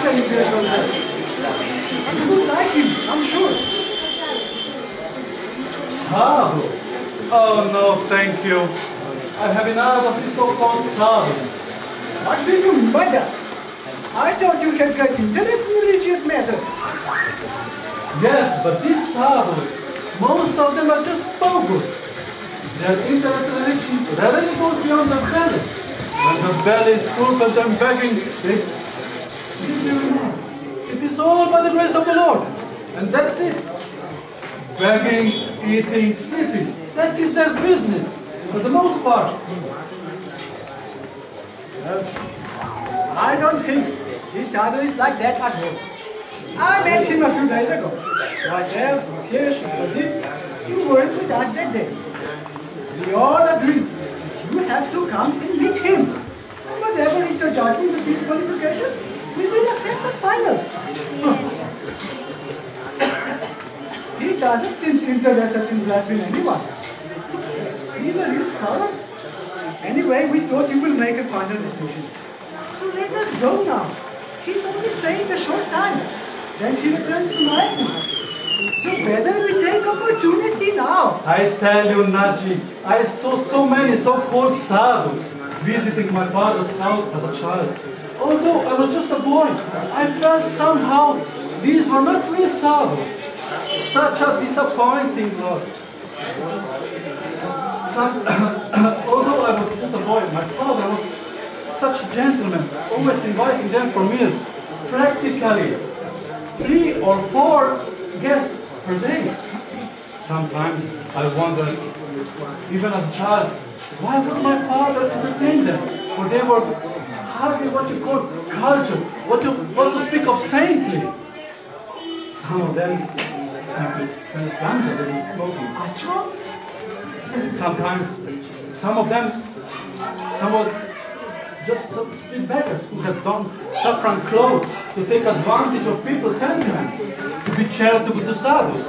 celebrate on that. And you would like him, I'm sure. Sadhu? Oh no, thank you. I have enough of these so-called sadhus. What do you mean by that? I thought you had great interest in religious matters. Yes, but these sadhus, most of them are just bogus. Their interest in religion rarely goes beyond their bellies. When the belly is full for them begging, they give you enough. It is all by the grace of the Lord. And that's it. Begging, eating, sleeping. That is their business, for the most part. I don't think this sadhu is like that at all. I met him a few days ago. Myself, Kirsch, Pradeep, you weren't with us that day. We all agreed that you have to come and meet him. And whatever is your judgment of his qualification, we will accept as final. He doesn't seem interested in bluffing anyone. He's a real scholar. Anyway, we thought you will make a final decision. So let us go now. He's only staying a short time. Then he returns to Miami. So better we take opportunity now. I tell you, Naji, I saw so many so-called sadhus visiting my father's house as a child. Although I was just a boy, I felt somehow these were not real sadhus. Such a disappointing lot. Although I was just a boy, my father was such a gentleman, always inviting them for meals. Practically 3 or 4 guests per day. Sometimes I wondered, even as a child, why would my father entertain them? For they were hardly what you call cultured, what to speak of saintly. Some of them smell ganja when smoking. Sometimes, some of them, somewhat just street beggars who had done saffron cloth to take advantage of people's sentiments, to be charitable to sadhus.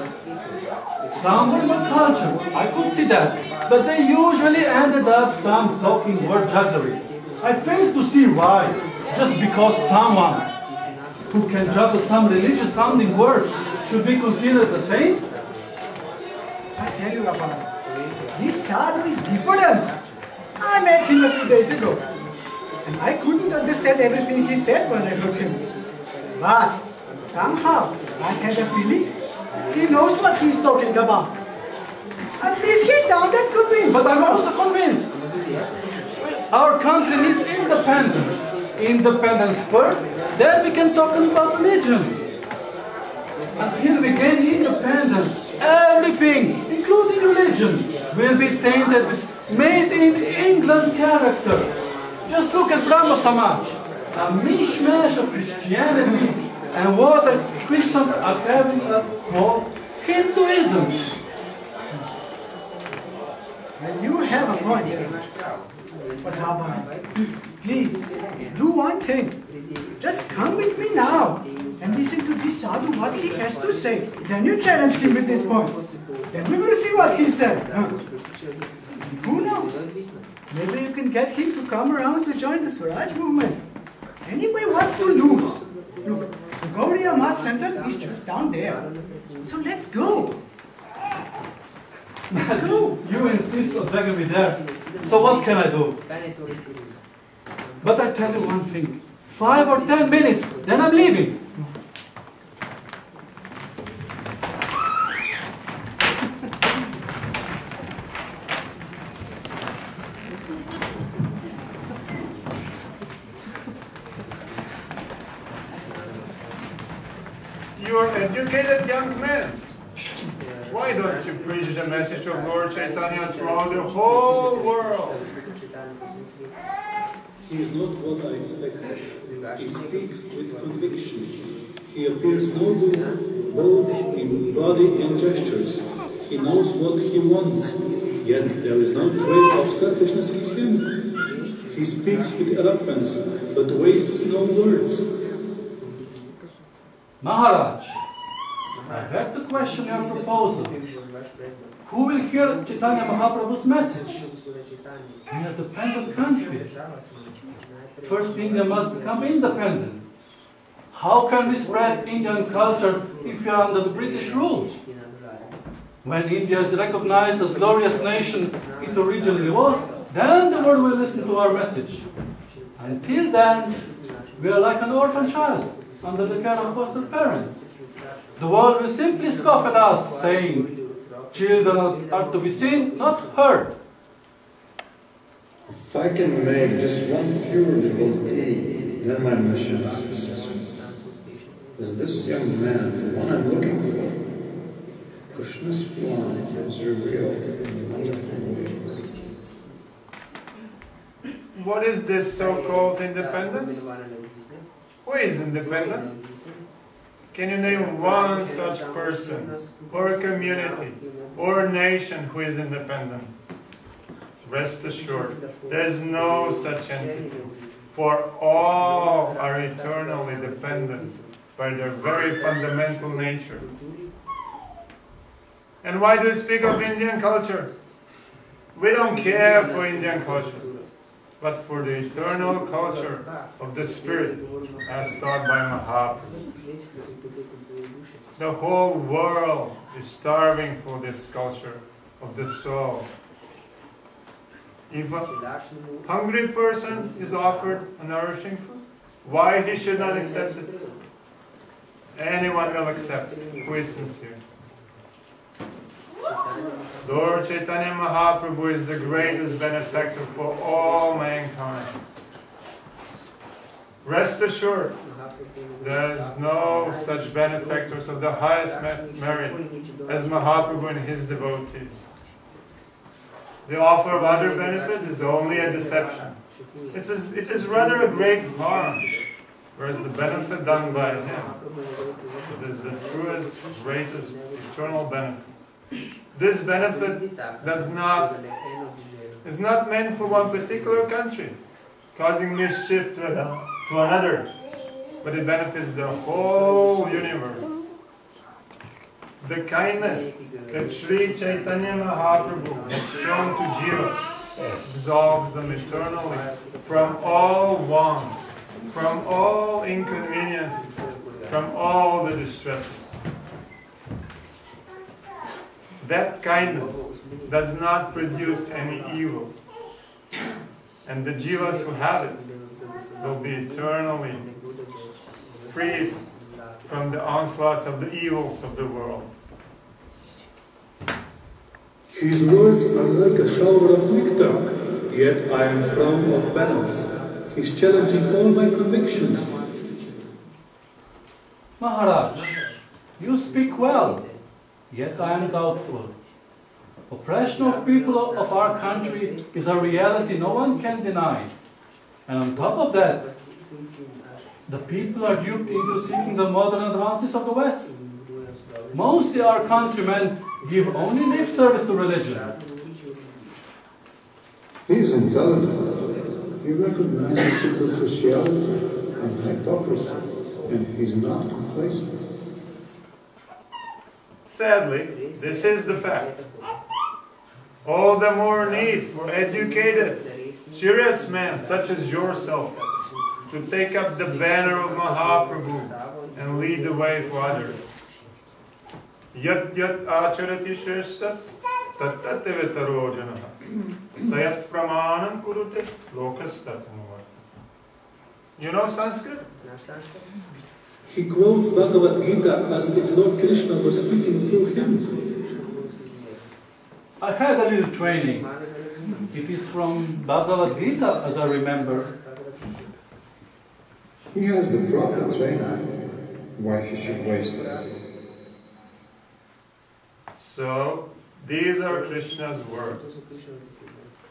Some were more cultured, I could see that, but they usually ended up some talking word juggleries. I failed to see why, just because someone who can juggle some religious sounding words should be considered a saint. I tell you, Rabbi, this sadhu is different. I met him a few days ago, and I couldn't understand everything he said when I heard him. But somehow I had a feeling he knows what he's talking about. At least he sounded convinced. But I'm also convinced. Our country needs independence. Independence first, then we can talk about religion. Until we gain independence, everything, including religion, will be tainted with made in England character. Just look at Brahma Samaj, a mishmash of Christianity and what the Christians are having us call Hinduism. And you have a point there. But Rabbi, please, do one thing. Just come with me now and listen to this sadhu what he has to say. Then you challenge him with these points. Then we will see what he said. Who knows? Maybe you can get him to come around to join the Swaraj movement. Anyway, what's to lose? Look, the Gaudiya Mass Center is just down there. So let's go. Let's go. You insist on dragging me there. So what can I do? But I tell you one thing. 5 or 10 minutes, then I'm leaving. You're an educated young man. Why don't you preach the message of Lord Chaitanya throughout the whole world? He is not what I expected. He speaks with conviction. He appears noble both in body and gestures. He knows what he wants, yet there is no trace of selfishness in him. He speaks with eloquence, but wastes no words. Maharaj, I have to question your proposal. Who will hear Chaitanya Mahaprabhu's message? We are a dependent country. First, India must become independent. How can we spread Indian culture if we are under the British rule? When India is recognized as glorious nation it originally was, then the world will listen to our message. Until then, we are like an orphan child under the care of foster parents. The world will simply scoff at us, saying, children are to be seen, not heard. If I can make just one pure devotee, then my mission is successful. Is this young man the one I'm looking for? Krishna's plan is revealed in wonderful ways. What is this so-called independence? Who is independent? Can you name one such person, or a community, or a nation who is independent? Rest assured, there is no such entity, for all are eternally dependent by their very fundamental nature. And why do we speak of Indian culture? We don't care for Indian culture, but for the eternal culture of the spirit, as taught by Mahaprabhu. The whole world is starving for this culture of the soul. If a hungry person is offered a nourishing food, why he should not accept it? Anyone will accept it who is sincere. Lord Chaitanya Mahaprabhu is the greatest benefactor for all mankind. Rest assured, there is no such benefactors of the highest merit as Mahaprabhu and his devotees. The offer of other benefit is only a deception. It is rather a great harm, whereas the benefit done by him is the truest, greatest, eternal benefit. This benefit is not meant for one particular country, causing mischief to another, but it benefits the whole universe. The kindness that Sri Chaitanya Mahaprabhu has shown to Jivas absolves them eternally from all wants, from all inconveniences, from all the distresses. That kindness does not produce any evil, and the Jivas who have it will be eternally freed from the onslaughts of the evils of the world. His words are like a shower of nectar, yet I am frown of balance. He's challenging all my convictions. Maharaj, you speak well, yet I am doubtful. Oppression of people of our country is a reality no one can deny. And on top of that, the people are duped into seeking the modern advances of the West. Mostly our countrymen give only lip service to religion. He is intelligent. He recognizes superficiality and hypocrisy, and he is not complacent. Sadly, this is the fact. All the more need for educated, serious men such as yourself to take up the banner of Mahaprabhu and lead the way for others. Yat yat acharati shreshtas tat tat vetaro janaha sayat pramanam kurute lokastat. You know Sanskrit? He quotes Bhagavad Gita as if Lord Krishna was speaking through him. I had a little training. It is from Bhagavad Gita, as I remember. He has the proper training. Why he should waste it? So, these are Krishna's words.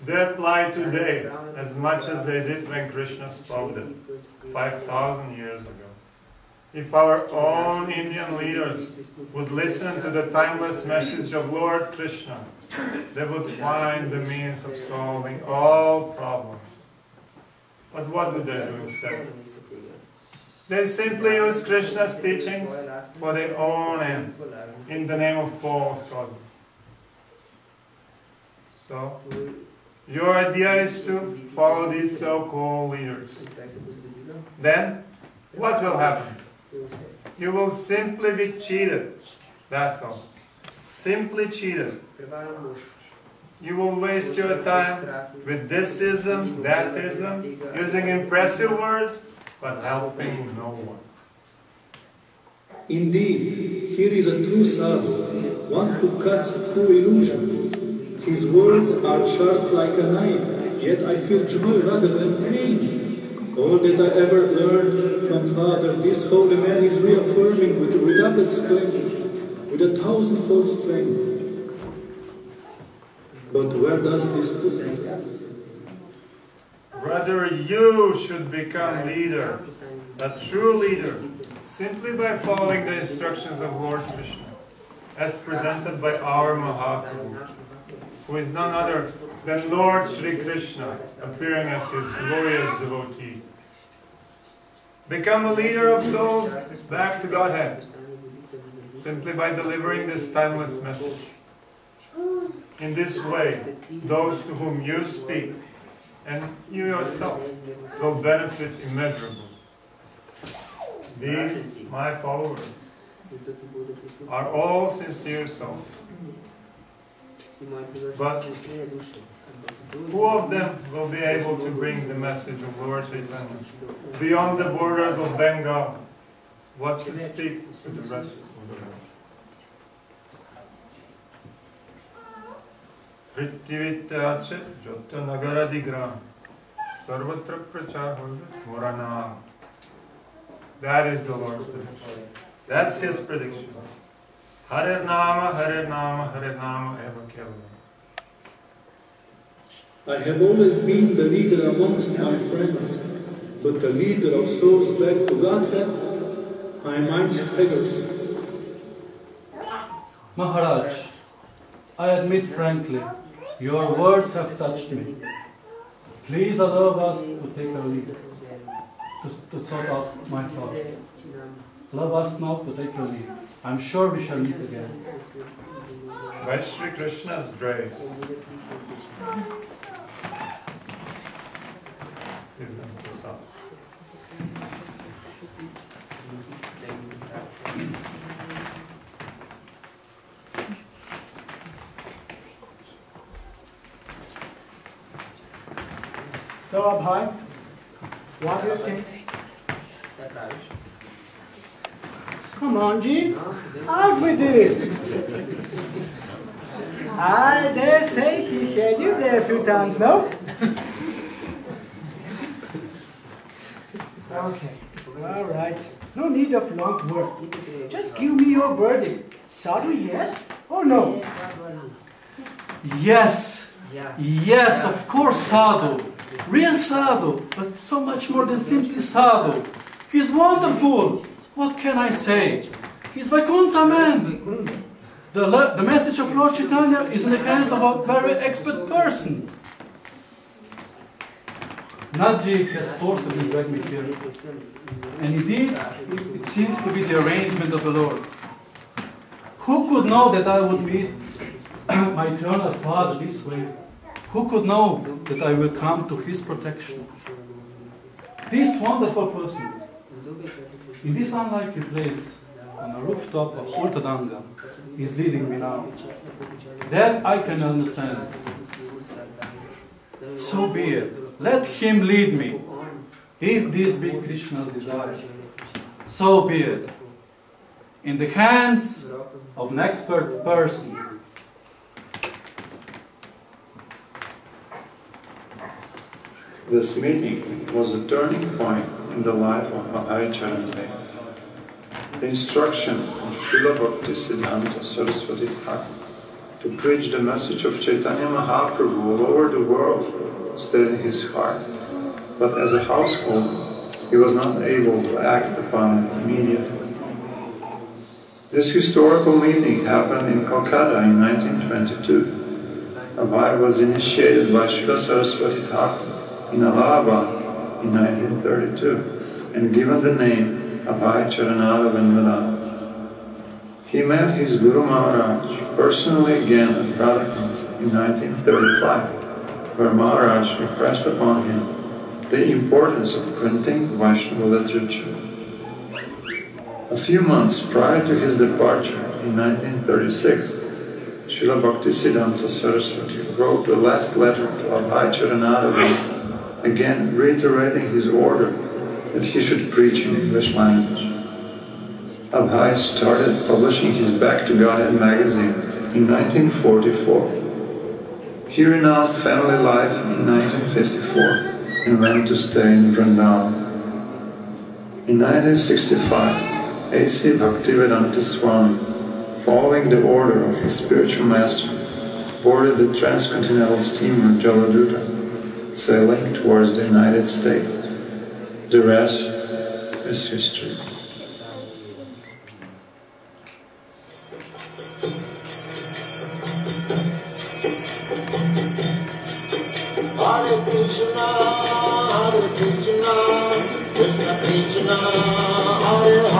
They apply today as much as they did when Krishna spoke them 5,000 years ago. If our own Indian leaders would listen to the timeless message of Lord Krishna, they would find the means of solving all problems. But what do they do instead? They simply use Krishna's teachings for their own ends, in the name of false causes. So, your idea is to follow these so-called leaders. Then, what will happen? You will simply be cheated. That's all. Simply cheated. You will waste your time with thisism, thatism, using impressive words, but helping no one. Indeed, here is a true sadhu, one who cuts through illusion. His words are sharp like a knife, yet I feel joy rather than pain. All that I ever learned from Father, this holy man is reaffirming with redoubled strength, with a thousandfold strength. But where does this put me? Brother, you should become leader, a true leader, simply by following the instructions of Lord Krishna, as presented by our Mahaprabhu, who is none other than Lord Shri Krishna, appearing as his glorious devotee. Become a leader of souls back to Godhead, simply by delivering this timeless message. In this way, those to whom you speak, and you yourself, will benefit immeasurably. These, my followers, are all sincere souls. But who of them will be able to bring the message of Lord Chaitanya beyond the borders of Bengal? What to speak to the rest of the world? Prithivityache jota nagara digra sarvatra prachar morana. That is the Lord's prediction. That's his prediction. Hare Nama, Hare Nama, Hare Nama eva kevalam. I have always been the leader amongst my friends, but the leader of souls back to Godhead, I am amongst beggars. Maharaj, I admit frankly, your words have touched me. Please allow us to take a lead, to sort out my thoughts. Allow us now to take a lead. I'm sure we shall meet again. By Shri Krishna's grace. So, Abhay, what do you think? Come on, Ji, out with it! I dare say he had you there a few times, no? Okay, all right. No need of long words. Just give me your verdict. Sadhu, yes or no? Yes, yes, of course, sadhu. Real sadhu, but so much more than simply sadhu. He's wonderful. What can I say? He's Vaikuntha man. The message of Lord Chaitanya is in the hands of a very expert person. Nadji has forcibly dragged me here. And indeed, it seems to be the arrangement of the Lord. Who could know that I would meet my eternal Father this way? Who could know that I will come to His protection? This wonderful person, in this unlikely place, on a rooftop of Ultadanga, is leading me now. That I can understand. So be it. Let him lead me. If this be Krishna's desire, so be it. In the hands of an expert person. This meeting was a turning point in the life of Hare Krišna. The instruction of Šrila Prabhupada Saraswati Thakur to preach the message of Chaitanya Mahaprabhu all over the world stayed in his heart, but as a household, he was not able to act upon it immediately. This historical meeting happened in Calcutta in 1922. Abhay was initiated by Srila Saraswati Thakur in Allahabad in 1932 and given the name Abhay Charanada Vandana. He met his Guru Maharaj personally again at Radhakund in 1935, where Maharaj impressed upon him the importance of printing Vaishnava literature. A few months prior to his departure, in 1936, Srila Bhaktisiddhanta Saraswati wrote a last letter to Abhay Charanadavi, again reiterating his order that he should preach in English language. Abhay started publishing his Back to Godhead magazine in 1944. He renounced family life in 1954 and went to stay in Vrindavan. In 1965, A.C. Bhaktivedanta Swami, following the order of his spiritual master, boarded the transcontinental steamer Jaladuta, sailing towards the United States. The rest is history. Hare Krishna, Krishna Krishna, Hare Hare.